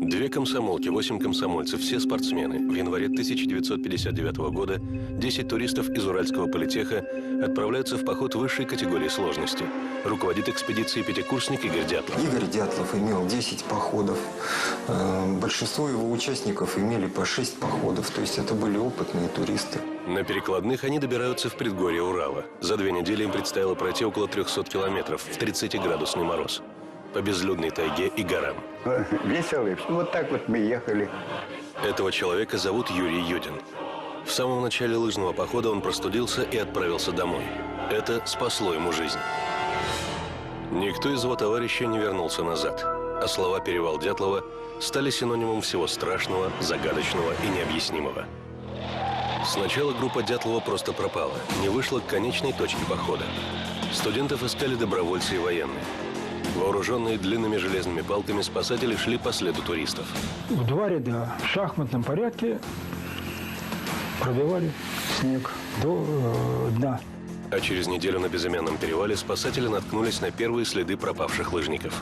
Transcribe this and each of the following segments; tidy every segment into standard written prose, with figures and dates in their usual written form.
2 комсомолки, 8 комсомольцев, все спортсмены. В январе 1959 года 10 туристов из Уральского политеха отправляются в поход высшей категории сложности. Руководит экспедицией пятикурсник Игорь Дятлов. Игорь Дятлов имел 10 походов. Большинство его участников имели по 6 походов. То есть это были опытные туристы. На перекладных они добираются в предгорье Урала. За 2 недели им предстояло пройти около 300 километров в 30-градусный мороз. По безлюдной тайге и горам. Весело. Вот так вот мы ехали. Этого человека зовут Юрий Юдин. В самом начале лыжного похода он простудился и отправился домой. Это спасло ему жизнь. Никто из его товарищей не вернулся назад, а слова «Перевал Дятлова» стали синонимом всего страшного, загадочного и необъяснимого. Сначала группа Дятлова просто пропала, не вышла к конечной точке похода. Студентов искали добровольцы и военные. Вооруженные длинными железными палками, спасатели шли по следу туристов. В 2 ряда в шахматном порядке пробивали снег до дна. А через неделю на безымянном перевале спасатели наткнулись на первые следы пропавших лыжников.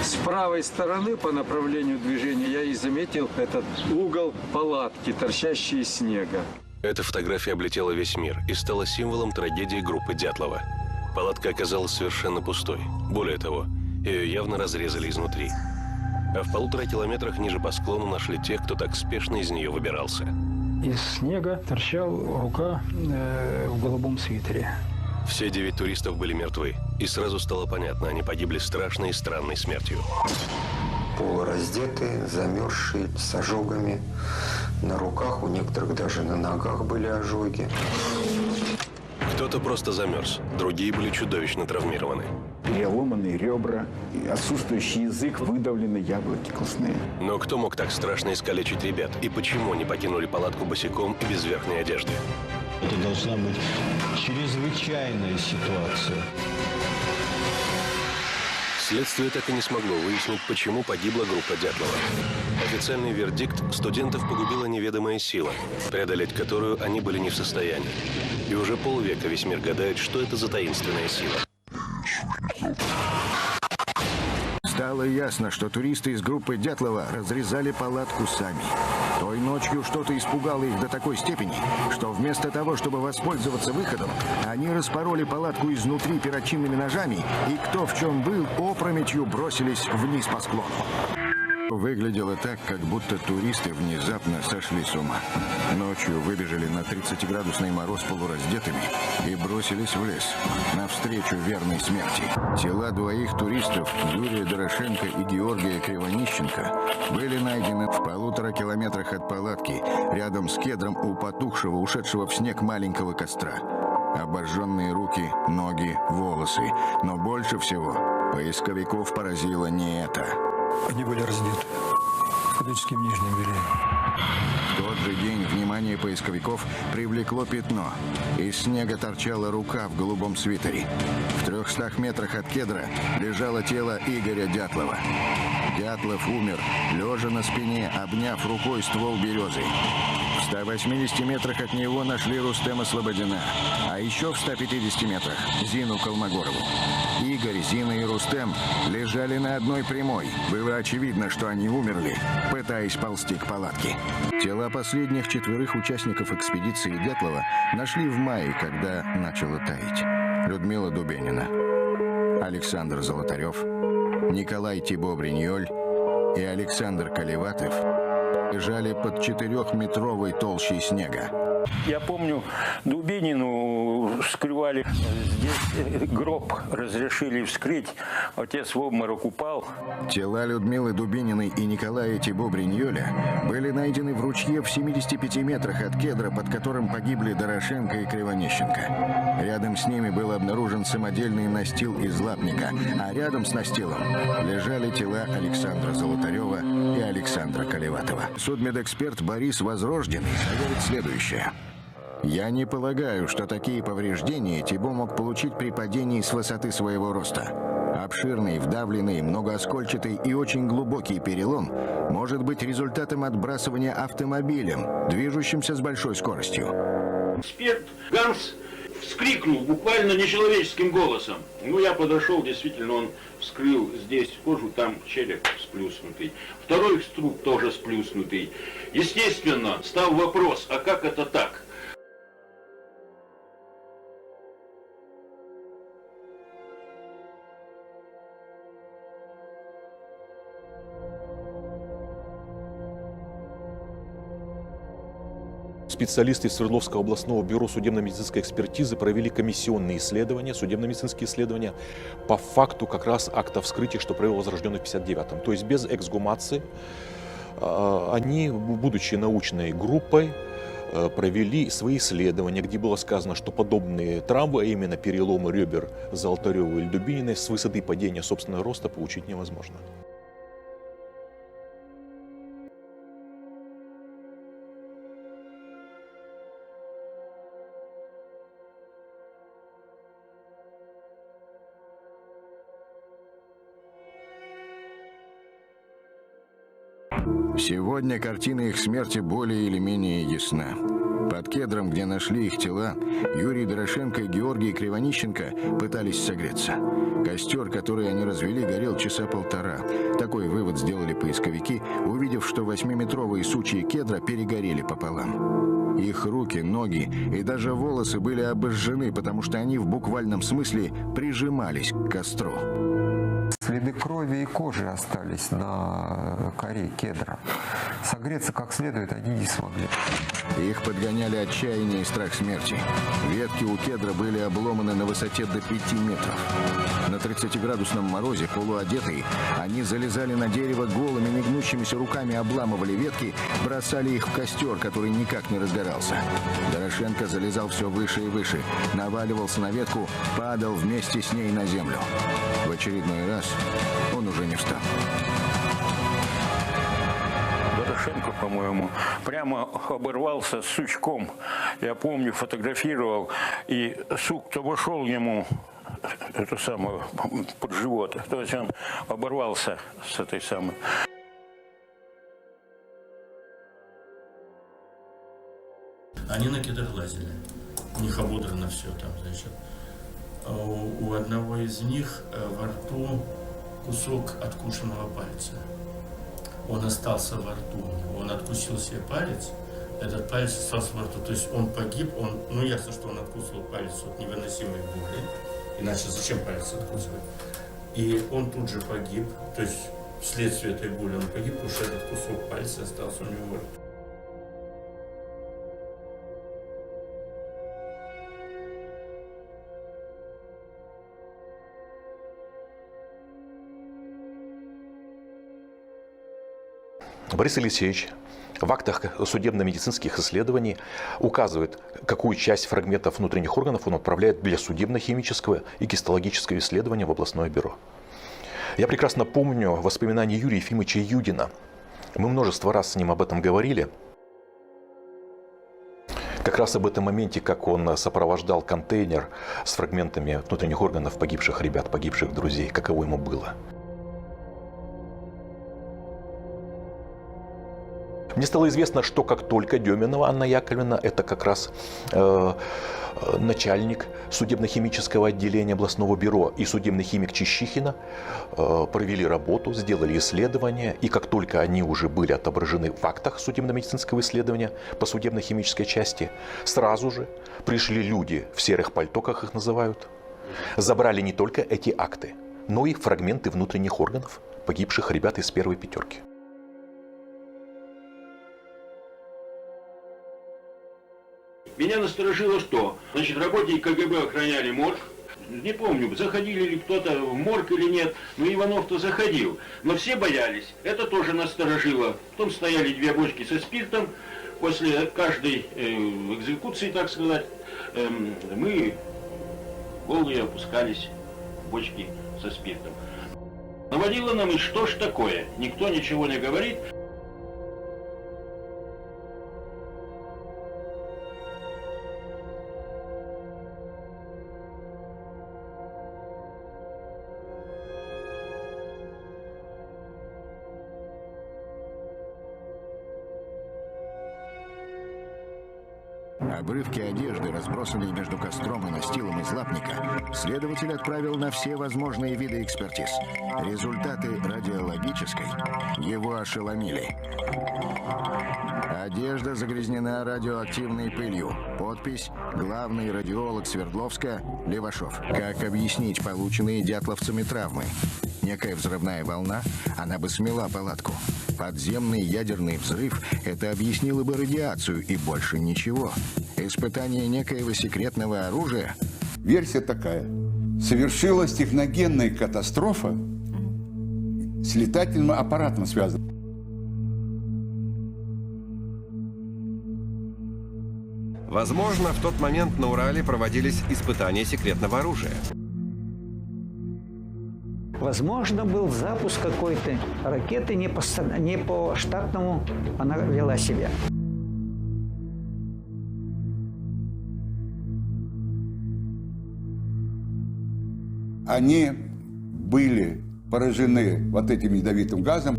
С правой стороны по направлению движения я и заметил этот угол палатки, торчащий из снега. Эта фотография облетела весь мир и стала символом трагедии группы Дятлова. Палатка оказалась совершенно пустой. Более того, ее явно разрезали изнутри. А в 1,5 километрах ниже по склону нашли тех, кто так спешно из нее выбирался. Из снега торчала рука в голубом свитере. Все 9 туристов были мертвы. И сразу стало понятно, они погибли страшной и странной смертью. Полураздетые, замерзшие, с ожогами. На руках, у некоторых даже на ногах были ожоги. Кто-то просто замерз, другие были чудовищно травмированы. Переломанные ребра, отсутствующий язык, выдавленные яблоки костные. Но кто мог так страшно искалечить ребят? И почему не покинули палатку босиком и без верхней одежды? Это должна быть чрезвычайная ситуация. Следствие так и не смогло выяснить, почему погибла группа Дятлова. Официальный вердикт – студентов погубила неведомая сила, преодолеть которую они были не в состоянии. И уже полвека весь мир гадает, что это за таинственная сила. Стало ясно, что туристы из группы Дятлова разрезали палатку сами. Той ночью что-то испугало их до такой степени, что вместо того, чтобы воспользоваться выходом, они распороли палатку изнутри перочинными ножами и кто в чем был, опрометью бросились вниз по склону. Выглядело так, как будто туристы внезапно сошли с ума. Ночью выбежали на 30-градусный мороз полураздетыми и бросились в лес, навстречу верной смерти. Тела 2 туристов, Юрия Дорошенко и Георгия Кривонищенко, были найдены в 1,5 километрах от палатки, рядом с кедром у потухшего, ушедшего в снег маленького костра. Обожженные руки, ноги, волосы. Но больше всего поисковиков поразило не это. Они были раздеты, фактически в нижнем белье. В тот же день внимание поисковиков привлекло пятно. Из снега торчала рука в голубом свитере. В 300 метрах от кедра лежало тело Игоря Дятлова. Дятлов умер, лежа на спине, обняв рукой ствол березы. В 180 метрах от него нашли Рустема Слободина, а еще в 150 метрах Зину Колмогорову. Игорь, Зина и Рустем лежали на одной прямой. Было очевидно, что они умерли, пытаясь ползти к палатке. Тела последних 4 участников экспедиции Дятлова нашли в мае, когда начало таять. Людмила Дубенина, Александр Золотарев, Николай Тибо-Бриньоль и Александр Колеватов лежали под 4-метровой толщей снега. Я помню, Дубинину вскрывали, здесь гроб разрешили вскрыть, отец в обморок упал. Тела Людмилы Дубининой и Николая Тибо-Бриньоля были найдены в ручье в 75 метрах от кедра, под которым погибли Дорошенко и Кривонищенко. Рядом с ними был обнаружен самодельный настил из лапника, а рядом с настилом лежали тела Александра Золотарева и Александра Колеватова. Судмедэксперт Борис Возрожденный говорит следующее. Я не полагаю, что такие повреждения Тибо мог получить при падении с высоты своего роста. Обширный, вдавленный, многооскольчатый и очень глубокий перелом может быть результатом отбрасывания автомобилем, движущимся с большой скоростью. Эксперт Ганс вскрикнул буквально нечеловеческим голосом. Ну, я подошел, действительно, он вскрыл здесь кожу, там череп сплюснутый. Второй труп тоже сплюснутый. Естественно, стал вопрос, а как это так? Специалисты Свердловского областного бюро судебно-медицинской экспертизы провели комиссионные исследования, судебно-медицинские исследования по факту как раз акта вскрытия, что провел Возрожденный в 59-м. То есть без эксгумации они, будучи научной группой, провели свои исследования, где было сказано, что подобные травмы, а именно переломы ребер Золотарёва или Дубининой, с высоты падения собственного роста получить невозможно. Сегодня картина их смерти более или менее ясна. Под кедром, где нашли их тела, Юрий Дорошенко и Георгий Кривонищенко пытались согреться. Костер, который они развели, горел часа полтора. Такой вывод сделали поисковики, увидев, что 8-метровые сучья кедра перегорели пополам. Их руки, ноги и даже волосы были обожжены, потому что они в буквальном смысле прижимались к костру. Следы крови и кожи остались на коре кедра. Согреться как следует они не смогли. Их подгоняли отчаяние и страх смерти. Ветки у кедра были обломаны на высоте до 5 метров. На 30-градусном морозе, полуодетые, они залезали на дерево голыми, негнущимися руками, обламывали ветки, бросали их в костер, который никак не разгорался. Дорошенко залезал все выше и выше, наваливался на ветку, падал вместе с ней на землю. В очередной раз он уже не встал. Дорошенко, по-моему, прямо оборвался с сучком. Я помню, фотографировал, и сук-то вошел ему это самое, под живот. То есть он оборвался с этой самой. Они на кедр лазили. У них ободрано все там, значит. У одного из них во рту кусок откушенного пальца. Он остался во рту. Он откусил себе палец, этот палец остался во рту. То есть он погиб, ну ясно, что он откусил палец от невыносимой боли. Иначе зачем палец откусывать? И он тут же погиб. То есть вследствие этой боли он погиб, потому что этот кусок пальца остался у него во рту. Борис Алексеевич в актах судебно-медицинских исследований указывает, какую часть фрагментов внутренних органов он отправляет для судебно-химического и гистологического исследования в областное бюро. Я прекрасно помню воспоминания Юрия Ефимовича Юдина. Мы множество раз с ним об этом говорили. Как раз об этом моменте, как он сопровождал контейнер с фрагментами внутренних органов погибших ребят, погибших друзей, каково ему было. Мне стало известно, что как только Деминова Анна Яковлевна, это как раз начальник судебно-химического отделения областного бюро, и судебный химик Чищихина провели работу, сделали исследования, и как только они уже были отображены в актах судебно-медицинского исследования по судебно-химической части, сразу же пришли люди в серых пальто, как их называют, забрали не только эти акты, но и фрагменты внутренних органов погибших ребят из первой пятерки. Меня насторожило что? Значит, работники КГБ охраняли морг. Не помню, заходили ли кто-то в морг или нет, но Иванов-то заходил. Но все боялись, это тоже насторожило. Потом стояли 2 бочки со спиртом. После каждой экзекуции, так сказать, мы голые опускались в бочки со спиртом. Наводило нам, и что ж такое? Никто ничего не говорит. Обрывки одежды, разбросанные между костром и настилом из лапника, следователь отправил на все возможные виды экспертиз. Результаты радиологической его ошеломили. Одежда загрязнена радиоактивной пылью. Подпись «Главный радиолог Свердловска Левашов». Как объяснить полученные дятловцами травмы? Некая взрывная волна, она бы смела палатку. Подземный ядерный взрыв – это объяснило бы радиацию и больше ничего. Испытание некоего секретного оружия? Версия такая. Совершилась техногенная катастрофа с летательным аппаратом связана. Возможно, в тот момент на Урале проводились испытания секретного оружия. Возможно, был запуск какой-то ракеты не по штатному она вела себя. Они были поражены вот этим ядовитым газом.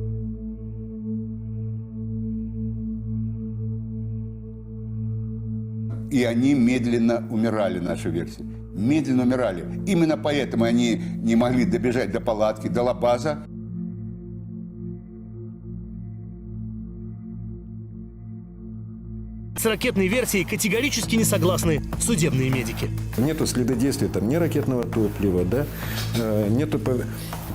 И они медленно умирали, наша версия. Медленно умирали. Именно поэтому они не могли добежать до палатки, до лабаза. С ракетной версией категорически не согласны судебные медики. Нету следодействия там ни ракетного топлива, да, нету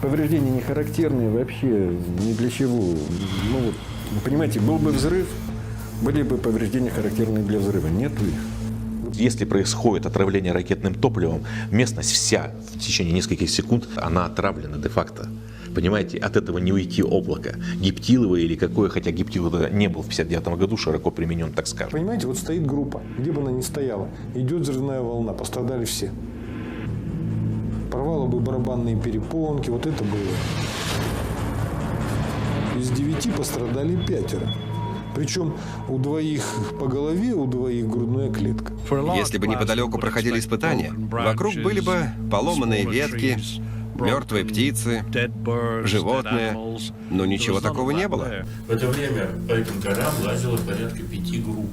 повреждений не характерные вообще ни для чего. Ну вот, понимаете, был бы взрыв, были бы повреждения характерные для взрыва. Нету их. Если происходит отравление ракетным топливом, местность вся в течение нескольких секунд, она отравлена де-факто. Понимаете, от этого не уйти облако. Гептиловое или какое, хотя гептил не был в 1959 году широко применен, так скажем. Понимаете, вот стоит группа, где бы она ни стояла, идет взрывная волна, пострадали все. Порвало бы барабанные перепонки, вот это было. Из 9 пострадали 5. Причем у 2 по голове, у 2 грудная клетка. Если бы неподалеку проходили испытания, вокруг были бы поломанные ветки, мертвые птицы, животные, но ничего такого не было. В это время по этим горам лазило порядка 5 групп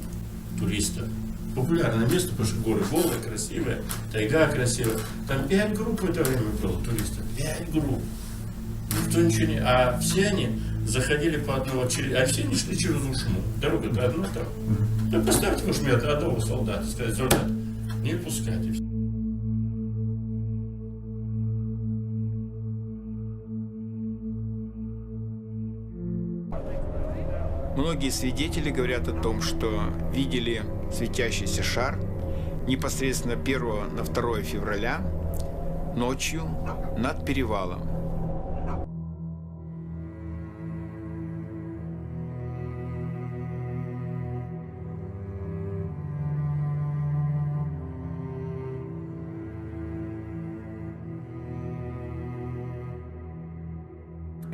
туристов. Популярное место, потому что горы голые, красивые, тайга красивая. Там 5 групп в это время было туристов. 5 групп. Никто ничего не... А все они заходили по одному, а все они шли через Ушму. Дорога-то одна там. Ну, поставьте уж мне одного солдата, сказать, солдат, не пускайте. Многие свидетели говорят о том, что видели светящийся шар непосредственно 1 на 2 февраля ночью над перевалом.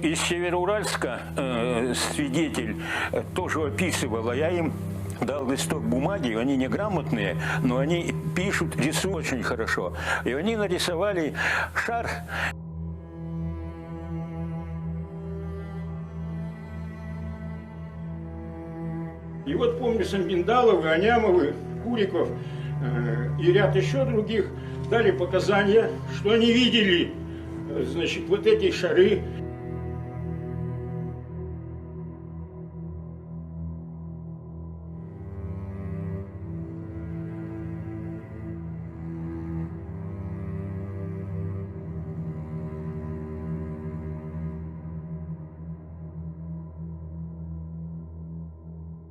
Из Североуральска свидетель тоже описывал, а я им дал листок бумаги, они неграмотные, но они пишут, рисуют очень хорошо. И они нарисовали шар. И вот помню, Самбиндаловы, Анямовы, Куриков и ряд еще других дали показания, что они видели, значит, вот эти шары.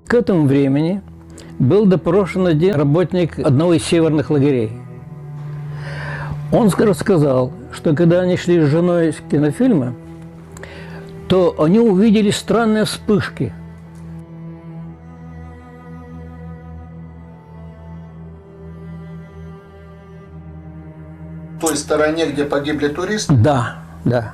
К этому времени был допрошен один работник одного из северных лагерей. Он рассказал, что когда они шли с женой с кинофильма, то они увидели странные вспышки. В той стороне, где погибли туристы? Да, да.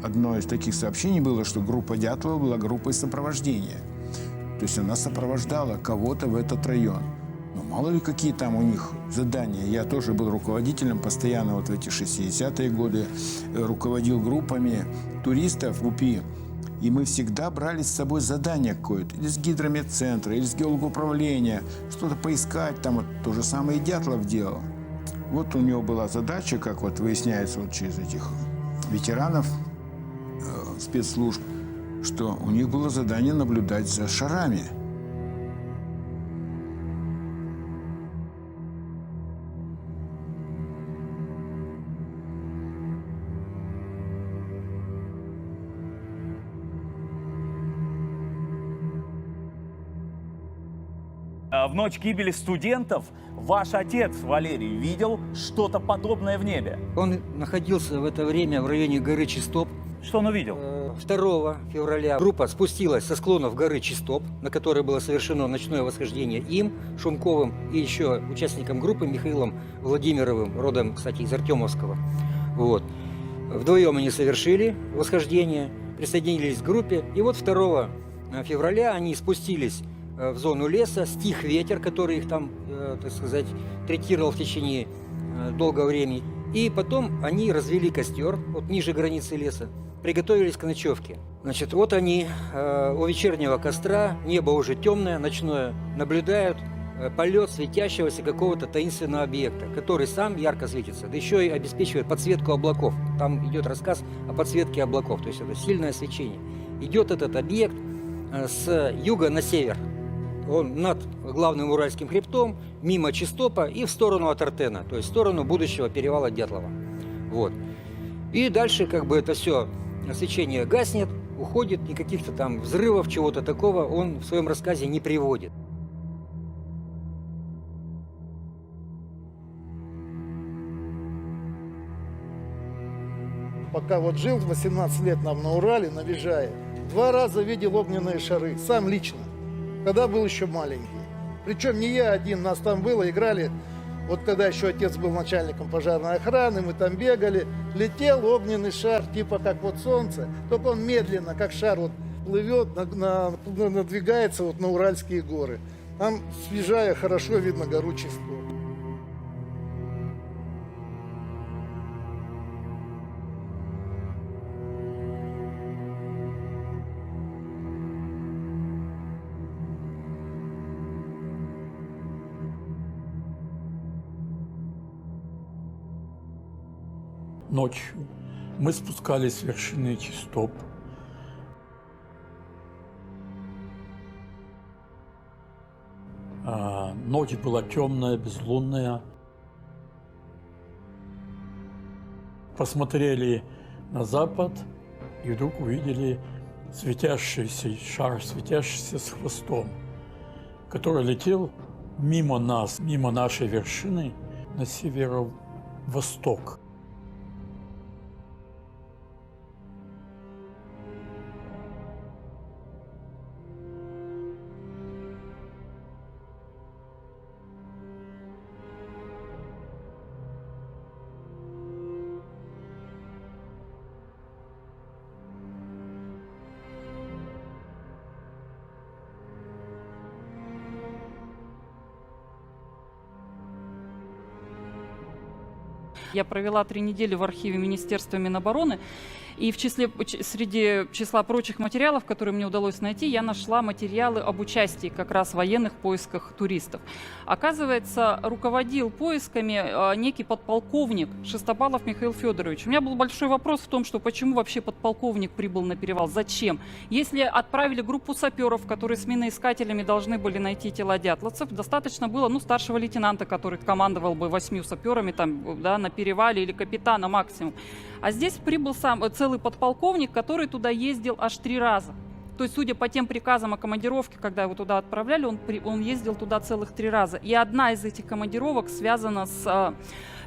одно из таких сообщений было, что группа Дятлова была группой сопровождения. То есть она сопровождала кого-то в этот район. Но мало ли какие там у них задания. Я тоже был руководителем постоянно вот в эти 60-е годы, руководил группами туристов в УПИ. И мы всегда брали с собой задание какое-то. Или с гидрометцентра, или с геологоуправления. Что-то поискать. Там вот то же самое и Дятлов делал. Вот у него была задача, как вот выясняется вот через этих ветеранов спецслужб, что у них было задание наблюдать за шарами. В ночь гибели студентов ваш отец, Валерий, видел что-то подобное в небе. Он находился в это время в районе горы Чистоп. Что он увидел? 2 февраля группа спустилась со склонов горы Чистоп, на которой было совершено ночное восхождение им, Шумковым, и еще участником группы Михаилом Владимировым, родом, кстати, из Артемовского. Вот. Вдвоем они совершили восхождение, присоединились к группе. И вот 2 февраля они спустились в зону леса, стих ветер, который их там, так сказать, третировал в течение долгого времени. И потом они развели костер, вот ниже границы леса, приготовились к ночевке. Значит, вот они у вечернего костра, небо уже темное, ночное, наблюдают полет светящегося какого-то таинственного объекта, который сам ярко светится, да еще и обеспечивает подсветку облаков. Там идет рассказ о подсветке облаков, то есть это сильное свечение. Идет этот объект с юга на север. Он над главным Уральским хребтом, мимо Чистопа и в сторону от Артена, то есть в сторону будущего перевала Дятлова. Вот. И дальше как бы это все, свечение гаснет, уходит, никаких-то там взрывов, чего-то такого он в своем рассказе не приводит. Пока вот жил 18 лет нам на Урале, на Вижае, 2 раза видел огненные шары, сам лично, когда был еще маленький. Причем не я один, нас там было, играли. Вот когда еще отец был начальником пожарной охраны, мы там бегали. Летел огненный шар, типа как вот солнце, только он медленно, как шар, вот плывет, надвигается вот на Уральские горы. Там с Вижая хорошо видно гору Чистоп. Ночью мы спускались с вершины Чистоп. Ночь была темная, безлунная. Посмотрели на запад и вдруг увидели светящийся шар, светящийся с хвостом, который летел мимо нас, мимо нашей вершины на северо-восток. Я провела 3 недели в архиве Министерства Минобороны, и среди числа прочих материалов, которые мне удалось найти, я нашла материалы об участии как раз в военных поисках туристов. Оказывается, руководил поисками некий подполковник Шестопалов Михаил Федорович. У меня был большой вопрос в том, что почему вообще подполковник прибыл на перевал, зачем? Если отправили группу саперов, которые с миноискателями должны были найти тела дятловцев, достаточно было старшего лейтенанта, который командовал бы 8 саперами там, да, на перевале, или капитана максимум. А здесь прибыл целый подполковник, который туда ездил аж 3 раза. То есть, судя по тем приказам о командировке, когда его туда отправляли, он ездил туда целых 3 раза. И одна из этих командировок связана с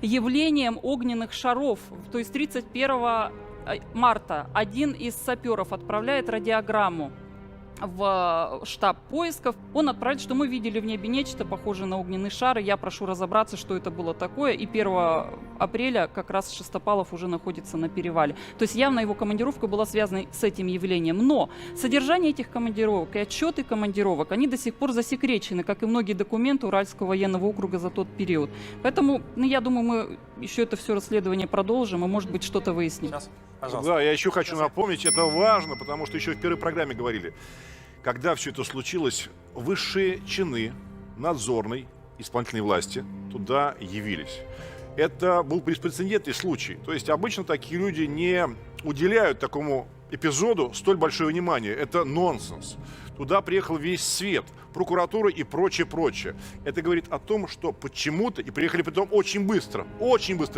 явлением огненных шаров. То есть 31 марта один из саперов отправляет радиограмму в штаб поисков. Он отправил, что мы видели в небе нечто похожее на огненный шар, и я прошу разобраться, что это было такое. И 1 апреля как раз Шестопалов уже находится на перевале. То есть явно его командировка была связана с этим явлением. Но содержание этих командировок и отчеты командировок, они до сих пор засекречены, как и многие документы Уральского военного округа за тот период. Поэтому, я думаю, мы еще это все расследование продолжим и, может быть, что-то выясним. Да, я еще хочу напомнить, это важно, потому что еще в первой программе говорили, когда все это случилось, высшие чины надзорной исполнительной власти туда явились. Это был беспрецедентный случай. То есть обычно такие люди не уделяют такому эпизоду столь большое внимание. Это нонсенс. Туда приехал весь свет, прокуратура и прочее. Это говорит о том, что почему-то, и приехали потом очень быстро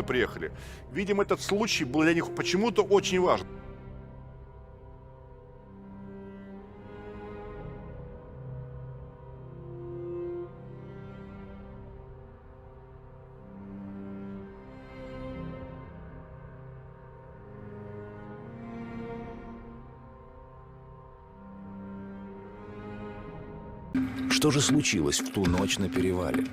приехали. Видимо, этот случай был для них почему-то очень важен. Что же случилось в ту ночь на перевале?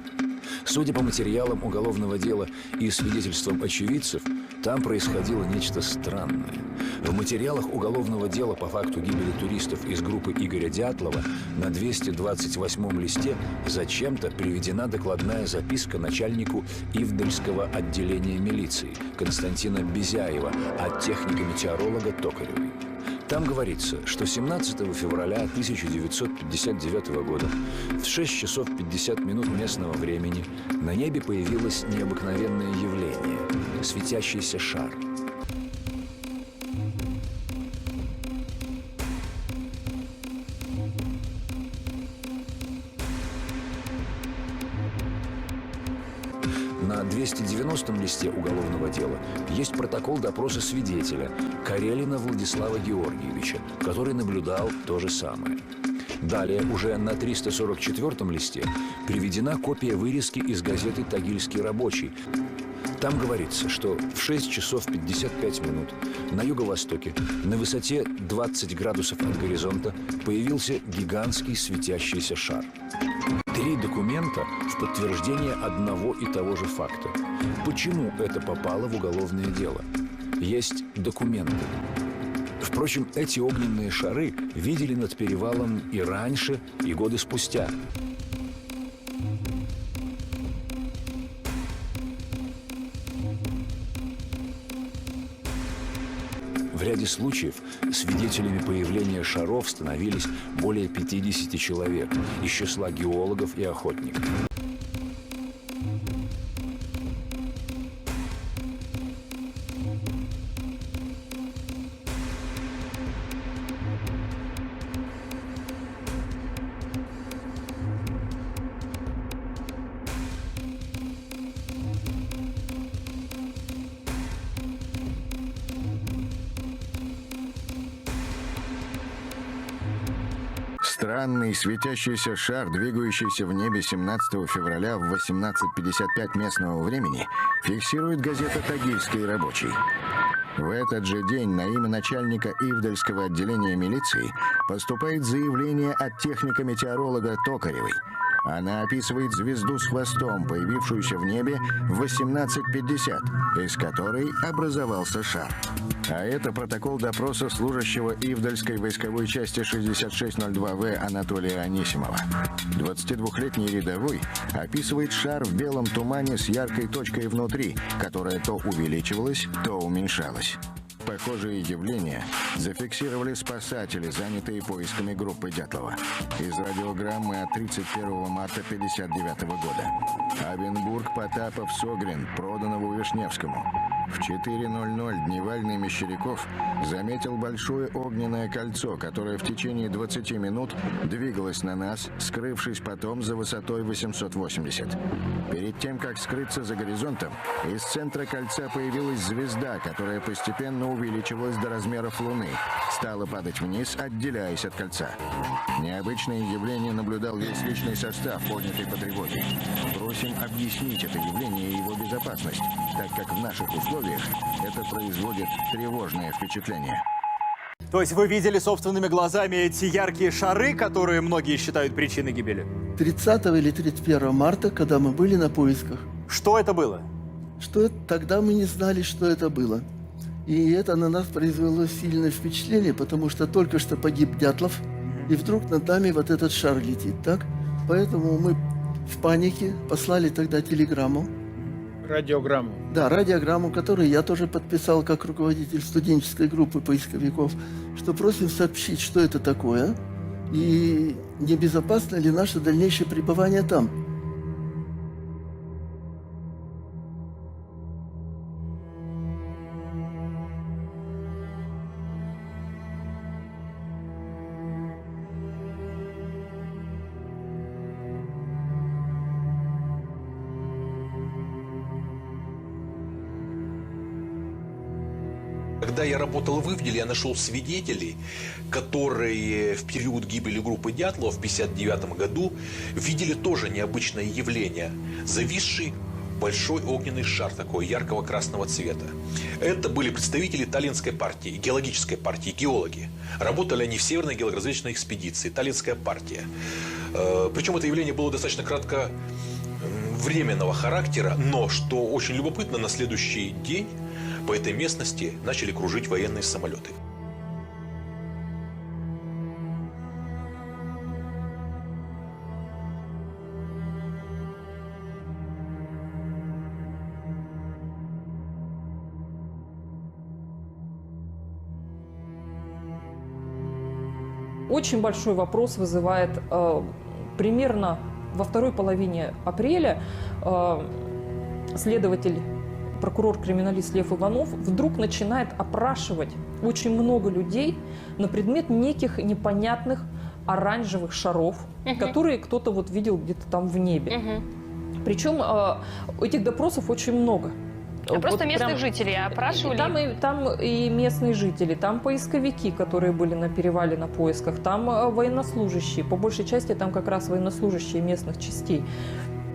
Судя по материалам уголовного дела и свидетельствам очевидцев, там происходило нечто странное. В материалах уголовного дела по факту гибели туристов из группы Игоря Дятлова на 228-м листе зачем-то приведена докладная записка начальнику Ивдельского отделения милиции Константина Безяева от техника-метеоролога Токаревой. Там говорится, что 17 февраля 1959 года в 6 часов 50 минут местного времени на небе появилось необыкновенное явление – светящийся шар. На 290-м листе уголовного дела есть протокол допроса свидетеля Карелина Владислава Георгиевича, который наблюдал то же самое. Далее, уже на 344-м листе приведена копия вырезки из газеты «Тагильский рабочий». Там говорится, что в 6 часов 55 минут на юго-востоке, на высоте 20 градусов от горизонта, появился гигантский светящийся шар. 3 документа в подтверждение одного и того же факта. Почему это попало в уголовное дело? Есть документы. Впрочем, эти огненные шары видели над перевалом и раньше, и годы спустя. В ряде случаев свидетелями появления шаров становились более 50 человек из числа геологов и охотников. Странный светящийся шар, двигающийся в небе 17 февраля в 18:55 местного времени, фиксирует газета «Тагильский рабочий». В этот же день на имя начальника Ивдельского отделения милиции поступает заявление от техника-метеоролога Токаревой. Она описывает звезду с хвостом, появившуюся в небе в 18:50, из которой образовался шар. А это протокол допроса служащего Ивдельской войсковой части 6602В Анатолия Анисимова. 22-летний рядовой описывает шар в белом тумане с яркой точкой внутри, которая то увеличивалась, то уменьшалась. Похожие явления зафиксировали спасатели, занятые поисками группы Дятлова. Из радиограммы от 31 марта 1959 года. Абенбург, Потапов, Согрин, Проданову, Вишневскому. В 4:00 Дневальный Мещеряков заметил большое огненное кольцо, которое в течение 20 минут двигалось на нас, скрывшись потом за высотой 880. Перед тем, как скрыться за горизонтом, из центра кольца появилась звезда, которая постепенно увеличивалась до размеров Луны, стала падать вниз, отделяясь от кольца. Необычное явление наблюдал весь личный состав, поднятый по тревоге. Просим объяснить это явление и его безопасность, так как в наших условиях это производит тревожное впечатление. То есть вы видели собственными глазами эти яркие шары, которые многие считают причиной гибели? 30 или 31 марта, когда мы были на поисках. Что это было? Тогда мы не знали, что это было. И это на нас произвело сильное впечатление, потому что только что погиб Дятлов, и вдруг над нами вот этот шар летит, так? Поэтому мы в панике послали тогда телеграмму. Радиограмму. Да, радиограмму, которую я тоже подписал как руководитель студенческой группы поисковиков, что просим сообщить, что это такое, и небезопасно ли наше дальнейшее пребывание там. Когда я работал в Ивделе, я нашел свидетелей, которые в период гибели группы Дятлова в 1959 году видели тоже необычное явление. Зависший большой огненный шар такой яркого красного цвета. Это были представители Таллинской партии, геологической партии, геологи. Работали они в Северной геологоразведочной экспедиции, Таллинская партия. Причем это явление было достаточно кратковременного характера, но, что очень любопытно, на следующий день по этой местности начали кружить военные самолеты. Очень большой вопрос вызывает примерно во второй половине апреля следователь, прокурор-криминалист Лев Иванов вдруг начинает опрашивать очень много людей на предмет неких непонятных оранжевых шаров, которые кто-то вот видел где-то там в небе. Причем этих допросов очень много. Просто местных жителей опрашивали? Там и местные жители, там поисковики, которые были на перевале на поисках, там военнослужащие, по большей части там как раз военнослужащие местных частей.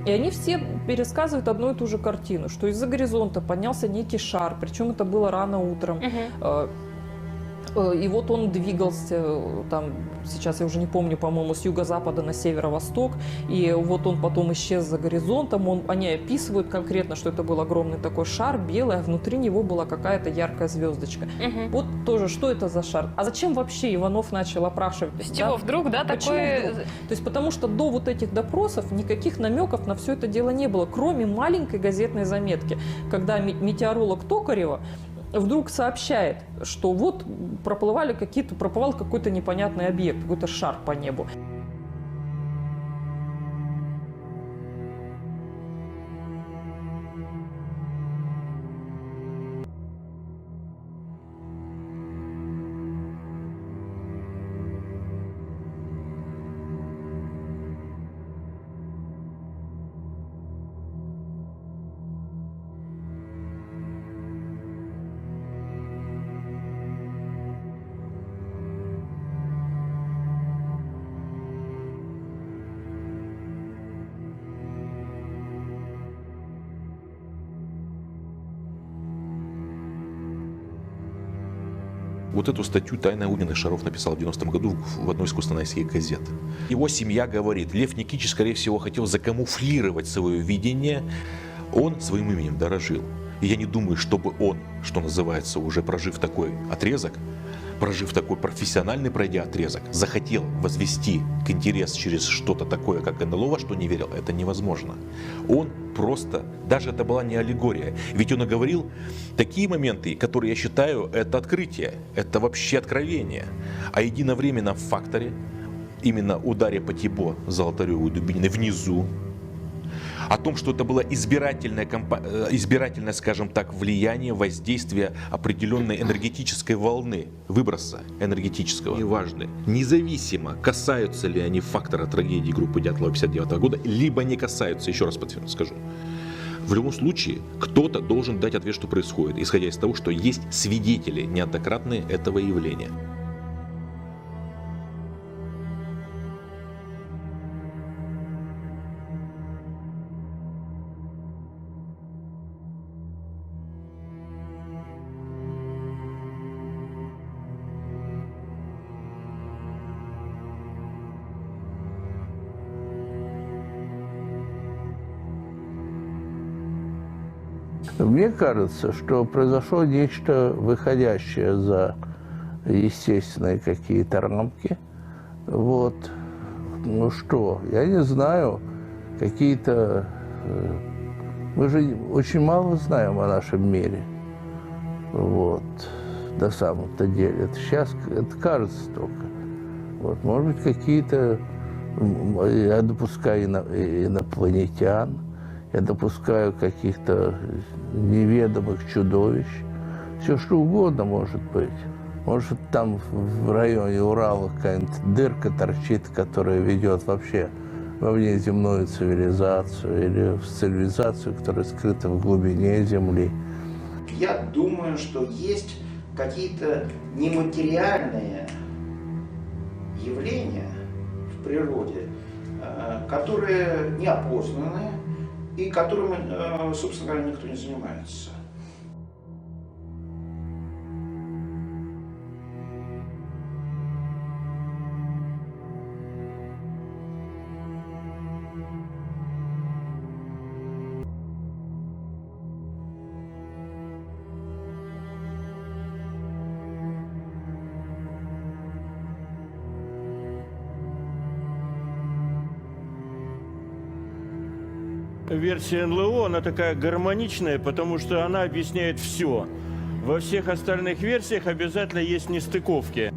И они все пересказывают одну и ту же картину, что из-за горизонта поднялся некий шар, причем это было рано утром. И вот он двигался, там, сейчас я уже не помню, по-моему, с юго-запада на северо-восток, и вот он потом исчез за горизонтом, они описывают конкретно, что это был огромный такой шар, белый, а внутри него была какая-то яркая звездочка. Вот тоже, что это за шар? А зачем вообще Иванов начал опрашивать? С чего вдруг, да, такое... То есть потому что до вот этих допросов никаких намеков на все это дело не было, кроме маленькой газетной заметки, когда метеоролог Токарева вдруг сообщает, что вот проплывал какой-то непонятный объект, какой-то шар по небу. Вот эту статью «Тайна огненных шаров» написал в 90-м году в одной из кустанайских газет. Его семья говорит, Лев Никитич, скорее всего, хотел закамуфлировать свое видение. Он своим именем дорожил. И я не думаю, чтобы он, что называется, уже прожив такой отрезок, прожив такой профессиональный, пройдя отрезок, захотел возвести к интерес через что-то такое, как НЛО, во что не верил, это невозможно. Он просто, даже это была не аллегория, ведь он и говорил такие моменты, которые я считаю, это открытие, это вообще откровение. О единовременном факторе, именно ударе по Тибо Золотаревой Дубининой внизу, о том, что это было избирательное, скажем так, влияние, воздействие определенной энергетической волны, выброса энергетического. Неважно, независимо, касаются ли они фактора трагедии группы Дятлова 1959 года, либо не касаются, еще раз скажу. В любом случае, кто-то должен дать ответ, что происходит, исходя из того, что есть свидетели неоднократные этого явления. Мне кажется, что произошло нечто выходящее за естественные какие-то рамки. Вот. Ну что, я не знаю, какие-то... Мы же очень мало знаем о нашем мире. Вот. На самом-то деле. Это сейчас это кажется только. Вот. Может быть, какие-то... Я допускаю инопланетян, я допускаю каких-то неведомых чудовищ. Все что угодно может быть. Может, там в районе Урала какая-нибудь дырка торчит, которая ведет вообще во внеземную цивилизацию или в цивилизацию, которая скрыта в глубине Земли. Я думаю, что есть какие-то нематериальные явления в природе, которые неопознаны и которыми, собственно говоря, никто не занимается. Версия НЛО, она такая гармоничная, потому что она объясняет все. Во всех остальных версиях обязательно есть нестыковки.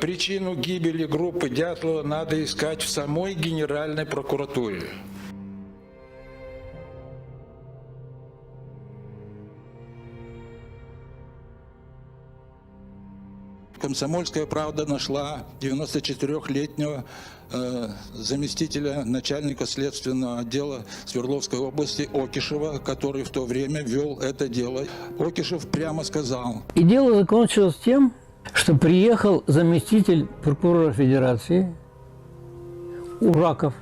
Причину гибели группы Дятлова надо искать в самой Генеральной прокуратуре. Комсомольская правда нашла 94-летнего заместителя начальника следственного отдела Свердловской области Окишева, который в то время вел это дело. Окишев прямо сказал. И дело закончилось тем, что приехал заместитель прокурора Федерации Ураков,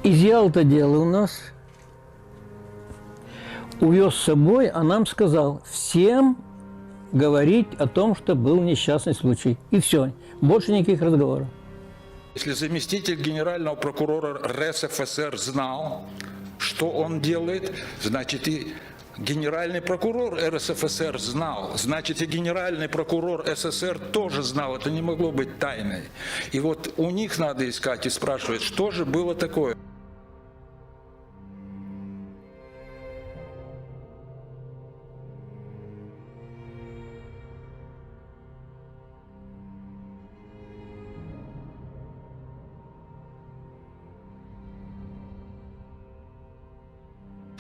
изъял это дело у нас, увез с собой, а нам сказал всем говорить о том, что был несчастный случай. И все, больше никаких разговоров. Если заместитель генерального прокурора РСФСР знал, что он делает, значит и генеральный прокурор РСФСР знал, значит и генеральный прокурор СССР тоже знал, это не могло быть тайной. И вот у них надо искать и спрашивать, что же было такое.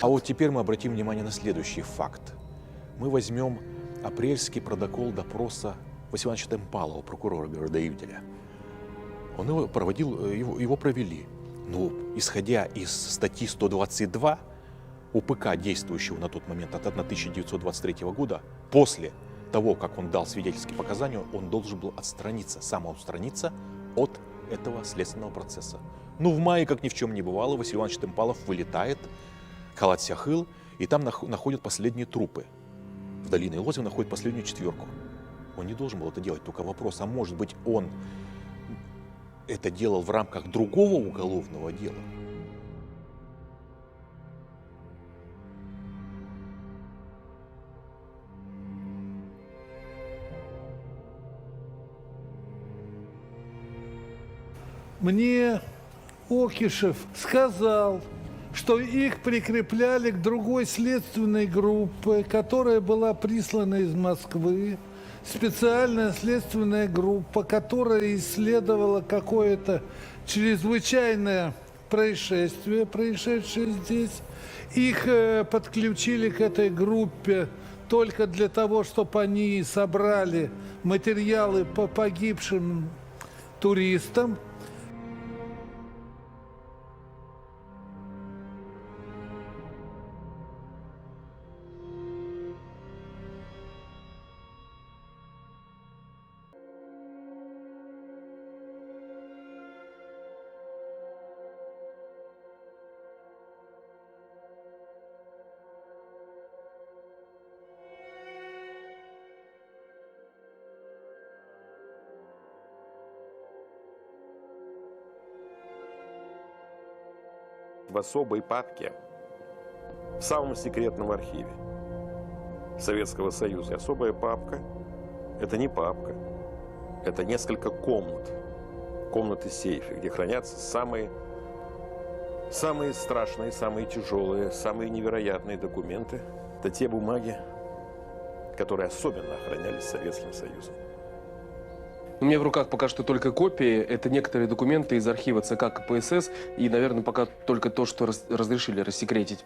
А вот теперь мы обратим внимание на следующий факт. Мы возьмем апрельский протокол допроса Василия Ивановича Темпалова, прокурора города Ивделя. Он его провели. Но исходя из статьи 122 УПК, действующего на тот момент от 1923 года, после того, как он дал свидетельские показания, он должен был самоотстраниться от этого следственного процесса. Но в мае, как ни в чем не бывало, Василий Иванович Темпалов вылетает Халат-Сяхыл, и там находят последние трупы. В долине Лозьвы находят последнюю четверку. Он не должен был это делать, только вопрос, а может быть он это делал в рамках другого уголовного дела? Мне Окишев сказал, что их прикрепляли к другой следственной группе, которая была прислана из Москвы. Специальная следственная группа, которая исследовала какое-то чрезвычайное происшествие, происшедшее здесь. Их подключили к этой группе только для того, чтобы они собрали материалы по погибшим туристам. в особой папке, в самом секретном архиве Советского Союза. Особая папка – это не папка, это несколько комнат. Комнаты сейфа, где хранятся самые страшные, самые тяжелые, самые невероятные документы. Это те бумаги, которые особенно охранялись Советским Союзом. У меня в руках пока что только копии. Это некоторые документы из архива ЦК КПСС. И, наверное, пока только то, что разрешили рассекретить.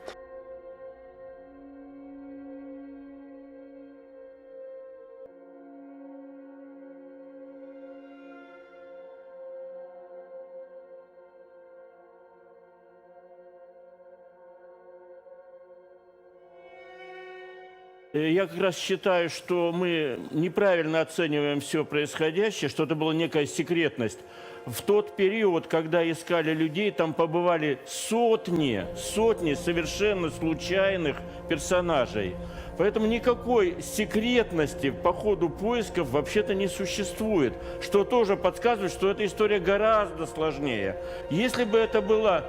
Я как раз считаю, что мы неправильно оцениваем все происходящее, что это была некая секретность. В тот период, когда искали людей, там побывали сотни совершенно случайных персонажей. Поэтому никакой секретности по ходу поисков вообще-то не существует, что тоже подсказывает, что эта история гораздо сложнее. Если бы это было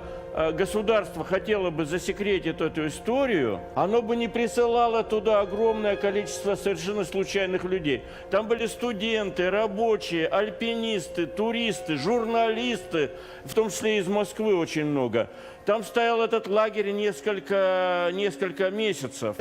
государство хотело бы засекретить эту историю, оно бы не присылало туда огромное количество совершенно случайных людей. Там были студенты, рабочие, альпинисты, туристы, журналисты, в том числе из Москвы очень много. Там стоял этот лагерь несколько месяцев.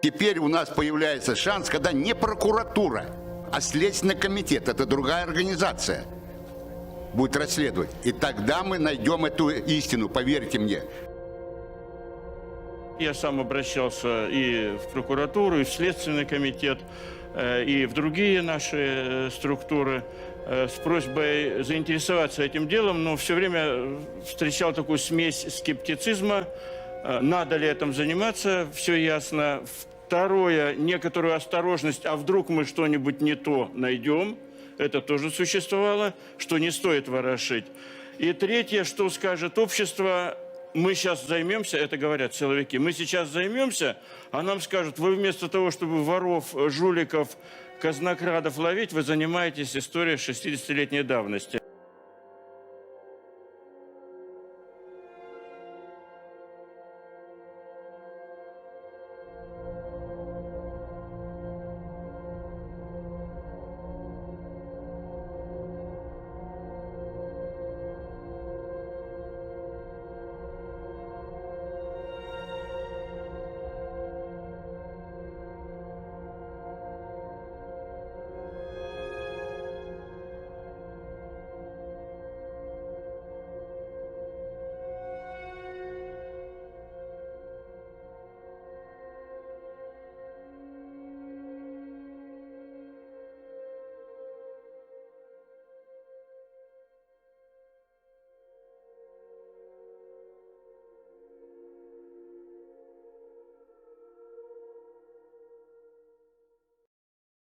Теперь у нас появляется шанс, когда не прокуратура, а Следственный комитет, это другая организация, будет расследовать. И тогда мы найдем эту истину, поверьте мне. Я сам обращался и в прокуратуру, и в Следственный комитет, и в другие наши структуры с просьбой заинтересоваться этим делом, но все время встречал такую смесь скептицизма. Надо ли этим заниматься, все ясно. Второе, некоторую осторожность, а вдруг мы что-нибудь не то найдем. Это тоже существовало, что не стоит ворошить. И третье, что скажет общество, мы сейчас займемся, это говорят силовики, мы сейчас займемся, а нам скажут, вы вместо того, чтобы воров, жуликов, казнокрадов ловить, вы занимаетесь историей 60-летней давности.